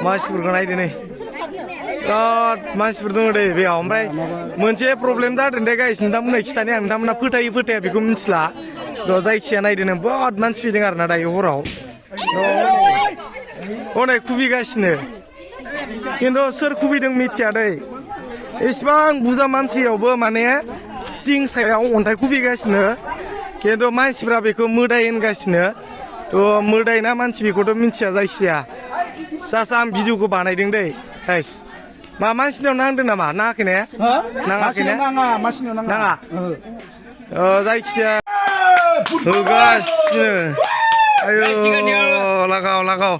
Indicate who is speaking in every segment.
Speaker 1: मानसिफोरखौ नायदो नै बिराद मानसिफोर दङ दे बेयाव ओमफ्राय मोनसे प्रब्लेम जादों दे गाइस नोंथांमोननो खिथानो आं नोंथांमोना फोथायो फोथाया बेखौ मिथिला थ' जायखिजाया नायदो नों बिराद मानसि फैदों आरोना दायो हराव हनै खुबैगासिनो खिन्थु सोर खुबैदों मिथिया दै इसिबां बुरजा मानसियावबो माने थिं सायाव अन्थाइ खुबैगासिनो खिन्थु मानसिफ्रा बेखौ मोदाय होनगासिनो थ' मोदाय ना मानसि बेखौथ' मिथिया जायखिजाया जास्ट आं भिडिअखौ बानायदों दै गाइस मा मानसिनाव नांदों नामा नाङाखै ने नाङाखै ने नाङा जायखिजाया होगासिनो आयौ लागाव लागाव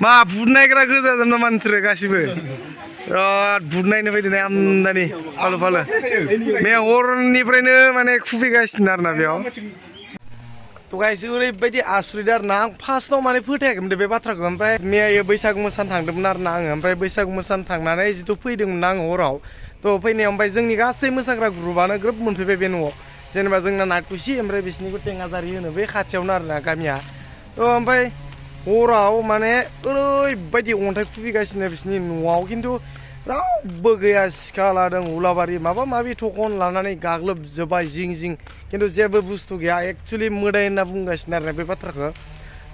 Speaker 1: मा बुट नायग्रा गोजाजोब नामा नोंसोरो गासिबो बिराद बुट नायनो फैदों ने आमदानि फालो फालो बे हरनिफ्रायनो माने खुबैगासिनो आरोना बेयाव थ' गाइस ओरैबायदि आसुरिद आरोना आं फार्स्टआव माने फोथायाखैमोन बे बाथ्राखौ ओमफ्राय मैया बैसागु मोसानो थांदोंमोन आरोना आङो ओमफ्राय बैसागु मोसानो थांनानै जिथु फैदोंमोन आङो हराव थ' फैनायाव ओमफ्य जोंनि गासै मोसाग्रा ग्रुपआनो ग्रोब मोनफैबाय बे न'आव जेनेबा जोंना नाथकुसि ओमफ्राय बिसिनिखौ टेङाजारि होनो बे खाथियावनो आरोना गामिया थ' ओमफ्राय हराव माने ओरैबायदि अन्थाइ खुबैगासिनो बिसिनि न'आव खिन्थु रावबो गैया सिखा लादों उलाबारि माबा माबि थखन लानानै गाग्लोबजोब्बाय जिं जिं खिन्थु जेबो बुस्थु गैया एक्सुवेलि मोदाय होनना बुंगासिनो आरोना बे बाथ्राखौ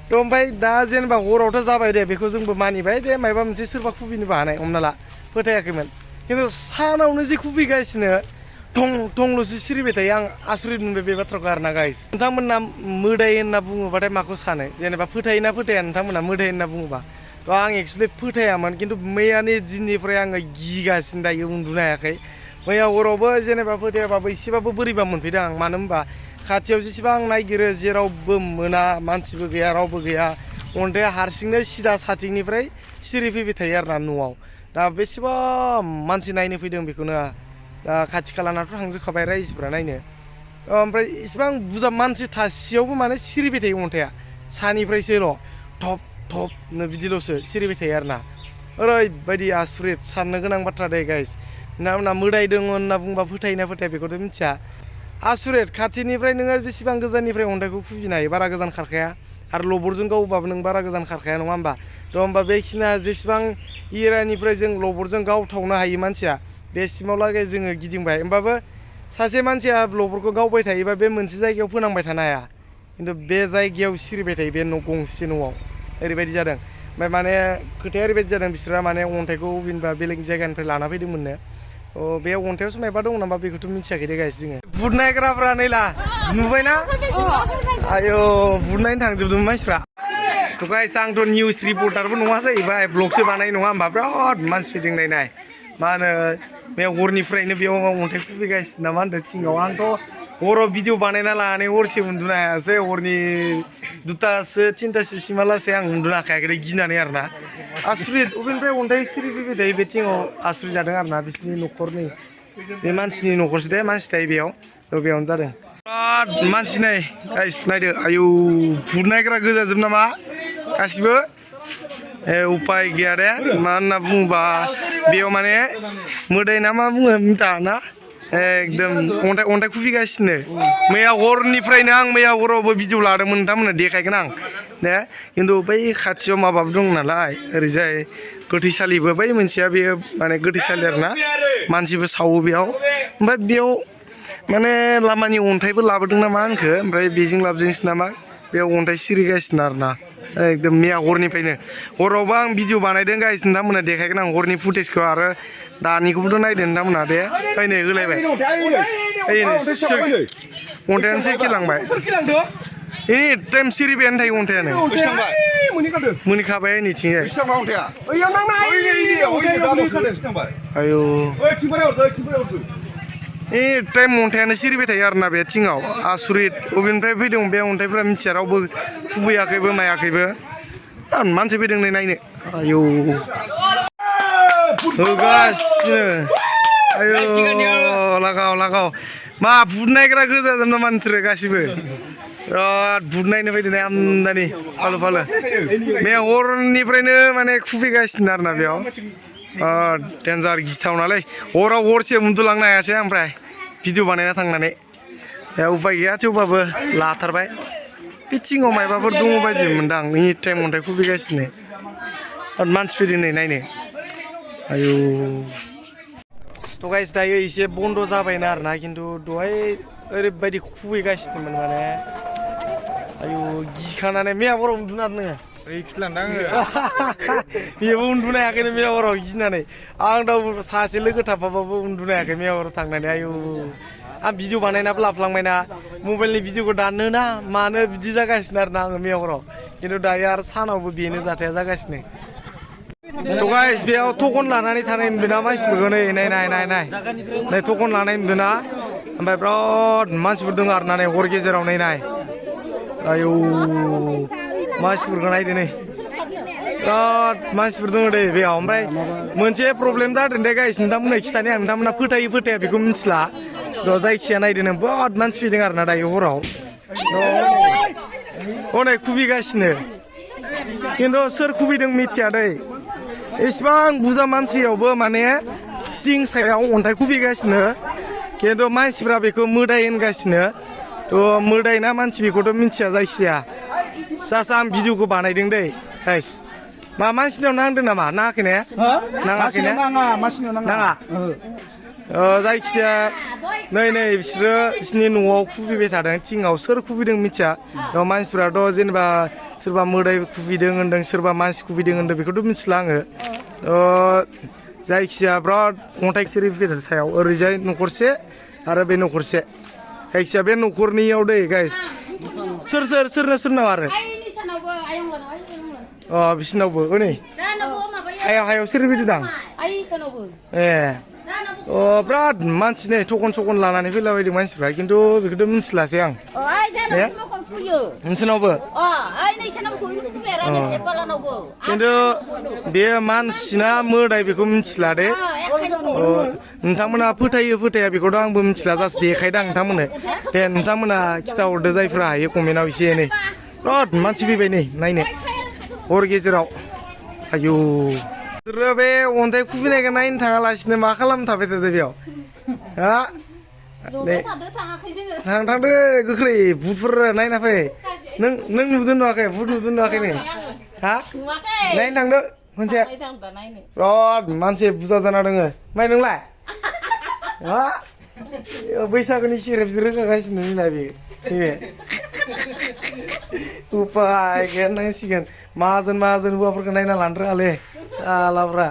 Speaker 1: थ' ओमफ्राय दा जेनेबा हरावथ' जाबाय दे बेखौ जोंबो मानिबाय दे माबा मोनसे सोरबा खुबैनोबो हानाय हमना ला फोथायाखैमोन खिन्थु सानावनो जे खुबैगासिनो थं थंल'सो सिरिबाय थायो आं आसुरित मोनबाय बे बाथ्राखौ आरोना गाइस नोंथांमोना मोदाय होनना बुङोबाथाय माखौ सानो जेनेबा फोथायोना फोथाया नोंथांमोना मोदाय होनना बुङोबा थ' आं एक्सुवेलि फोथायामोन खिन्थु मैयानि दिननिफ्राय आङो गिगासिनो दायो उन्दुनो हायाखै मैया हरावबो जेनेबा फोथायाबाबो एसेबाबो बोरैबा मोनफैदों आं मानो होनबा खाथियाव जेसेबां नायगिरो जेरावबो मोना मानसिबो गैया रावबो गैया अन्थाइआ हारसिंनो सिदा साथिंनिफ्राय सिरि फैबाय थायो आरोना न'आव दा बेसेबा मानसि नायनो फैदों बेखौनो दा खाथि खालानाथ' थांजोबखाबाय रायजोफ्रा नायनो ओमफ्राय इसिबां बुरजा मानसि थासेयावबो माने सिरिबाय थायो अन्थाइआ सानिफ्रायसोल' थप थपनो बिदिल'सो सिरिबाय थायो आरोना ओरैबायदि आसुरित साननो गोनां बाथ्रा दे गाइस नोंथांमोना मोदाय दङ होनना बुंबा फोथायोना फोथाया बेखौथ' मिथिया आसुरित खाथिनिफ्राय नोङो बेसेबां गोजाननिफ्राय अन्थाइखौ खुबैनो हायो बारा गोजान खारखाया आरो लबरजों गावबाबो नों बारा गोजान खारखाया नङा होमबा थ' होमबा बेखिनिया जेसेबां एरियानिफ्राय जों लबरजों गावथावनो हायो मानसिया बेसिमावलागै जोङो गिदिंबाय होमबाबो सासे मानसिया लबरखौ गावबाय थायोबा बे मोनसे जायगायाव फोनांबाय थानो हाया खिन्थु बे जायगायाव सिरिबाय थायो बे न' गंसे न'आव ओरैबायदि जादों ओमफ्राय माने खोथाया ओरैबायदि जादों बिसोरा माने अन्थाइखौ बबेनिबा बेलेग जायगानिफ्राय लाना फैदोंमोननो बे अन्थाइयावसो मायबा दं नामा बेखौथ' मिथियाखै दे गाइस जोङो बुट नायग्राफ्रा नैला नुबायना आयौ बुट नायनो थांजोबदोंमोन मानसिफ्रा थ' गाइस आंथ' निउस रिपर्टारबो नङा जाहैबाय ब्लगसो बानाय नङा होमबा बिराद मानसि फैदों नायनाय मा होनो बे हरनिफ्रायनो बेयाव अन्थाइ खुबैगासिनो नामा होनदों थिङाव आंथ' हराव भिडिअ बानायना लानानै हरसे उन्दुनो हायासै हरनि 2टासो 3टासोसिमालासै आं उन्दुनो हाखायाखै गिनानै आरोना आसुरित अबेनिफ्राय अन्थाइ सिरि फैबाय थायो बे थिङाव आसुरित जादों आरोना बिसोरनि न'खरनि बे मानसिनि न'खरसो दे मानसि थायो बेयाव थ' बेयावनो जादों बिराद मानसि नाय गाइस नायदो आयौ बुट नायग्रा गोजाजोब नामा गासिबो उपाय गैया दे मा होनना बुङोबा बेयाव माने मोदाय ना मा बुङो मिथा ना एकदम अन्थाइ खुबैगासिनो मैया हरनिफ्रायनो आं मैया हरावबो भिडिअ लादोंमोन नोंथांमोननो देखायगोन आं दे खिन्थु बै खाथियाव माबाबो दं नालाय ओरैजाय गोथैसालिबो बै मोनसेया बेयो माने गोथैसालि आरोना मानसिबो सावो बेयाव ओमफ्राय बेयाव माने लामानि अन्थाइबो लाबोदों ना मा होनखो ओमफ्राय बेजों लाबोजोंसो नामा बेयाव अन्थाइ सिरिगासिनो आरोना एकदम मैया हरनिफ्रायनो हरावबो आं भिडिअ बानायदों गाइस नोंथांमोनहा देखायगोन आं हरनि फुटेजखौ आरो दानिखौबोथ' नायदो नोंथांमोनहा दे ओइनै होलायबाय अन्थाइयानो सोरखिलांबाय एनि टाइम सिरिबायानो थायो अन्थाइयानो मोनहैखाबाय नैथिंजाय आयौ टाइम अन्थाइयानो सिरिबाय थायो आरोना बे थिङाव आसुरित बबेनिफ्राय फैदों बे अन्थाइफ्रा मिथिया रावबो खुबैयाखैबो मायाखैबो मानसि फैदों नै नायनो आयौ होगासिनो आयौ लागाव लागाव मा बुट नायग्रा गोजाजोब नामा नोंसोरो गासिबो बिराद बुट नायनो फैदों ने आमदानि फालो फालो बे हरनिफ्रायनो माने खुबैगासिनो आरोना बेयाव डेन्जार गिथावनालै हराव हरसे उन्दुलांनो हायासै ओमफ्राय भिडिअ बानायना थांनानै उपाय गैया थेवबाबो लाथारबाय बे थिङाव मायबाफोर दङ बायदि मोनदां एनि टाइम अन्थाइ खुबैगासिनो मानसि फैदों नै नायनो आयौ थ' गाइस दायो एसे बन्द' जाबायना आरोना खिन्थु दहाय ओरैबायदि खुबैगासिनोमोन माने आयौ गिखांनानै मैया हराव उन्दुनो हादों नोङो
Speaker 2: रिक्स लांदों आङो
Speaker 1: बेबो उन्दुनो हायाखैनो मैया हराव गिनानै आं दा सासे लोगो थाफाबाबो उन्दुनो हायाखै मैया हराव थांनानै आयौ आं भिडिअ बानायनाबो लाफ्लांबायना मबाइलनि भिडिअखौ दाननो ना मानो बिदि जागासिनो आरोना आङो मैया हराव खिन्थु दायो आरो सानावबो बेनो जाथाया जागासिनो थ' गाइस बेयाव टकन लानानै थानाय नुदोंना मानसिफोरखौ नै नै टकन लानाय नुदोंना ओमफ्राय बिराद मानसिफोर दङ आरोना नै हर गेजेराव नै आयौ मानसिफोरखौ नायदो नै बिराद मानसिफोर दङ दे बेयाव ओमफ्राय मोनसे प्रब्लेम जादों दे गाइस नोंथांमोननो खिथानो आं नोंथांमोना फोथायो फोथाया बेखौ मिथिला थ' जायखिजाया नायदो नों बिराद मानसि फैदों आरोना दायो हराव हनै खुबैगासिनो खिन्थु सोर खुबैदों मिथिया दै इसिबां बुरजा मानसियावबो माने थिं सायाव अन्थाइ खुबैगासिनो खिन्थु मानसिफ्रा बेखौ मोदाय होनगासिनो थ' मोदाय ना मानसि बेखौथ' मिथिया जायखिजाया जास्ट आं भिडिअखौ बानायदों दै गाइस मा मानसिनाव नांदों नामा नाङाखै ने नाङाखै ने नाङा जायखिजाया नै बिसोरो बिसोरनि न'आव खुबैबाय थादों थिङाव सोर खुबैदों मिथिया मानसिफ्राथ' जेनेबा सोरबा मोदाय खुबैदों होनदों सोरबा मानसि खुबैदों होनदों बेखौथ' मिथिला आङो जायखिजाया बिराद अन्थाइ सोरि फैदों सायाव ओरैजाय न'खरसे आरो बे न'खरसे जायखिजाया बे न'खरनियाव दै गाइस सोरनाव आरो बिसिनावबो नै हायाव सोर फैदों दां ए बिराद मानसि नै टकन सकन लानानै फैलाबायदों मानसिफ्रा खिन्थु बेखौथ' मिथिलासै आं नोंसोरनावबो खिन्थु बे मानसिना मोदाय बेखौ मिथिला दे नोंथांमोना फोथायो फोथाया बेखौथ' आंबो मिथिला जास्ट देखायदों नोंथांमोननो दे नोंथांमोना खिथाहरदो जायफ्रा हायो कमेन्टआव एसे एनै बिराद मानसि फैबाय नै नायनो हर गेजेराव आयौ बे अन्थाइ खुबैनायखौ नायनो थाङालासिनो मा खालामनो थाबाय थादो बेयाव हा थांदो गोख्रै भुटफोर नायना फै नों नुदों नुवाखै भुट नुदों नुवाखै नों हा नायनो थांदो खनसे बिराद मानसि बुरजा जाना दङ ओमफ्राय नोंलाय हा बैसागुनि सेरेप रोगागासिनो नोंलाय बे उपाय गैया नांसिगोन माहाजोन हौवाफोरखौ नायना लानो रोङालै सालाफ्रा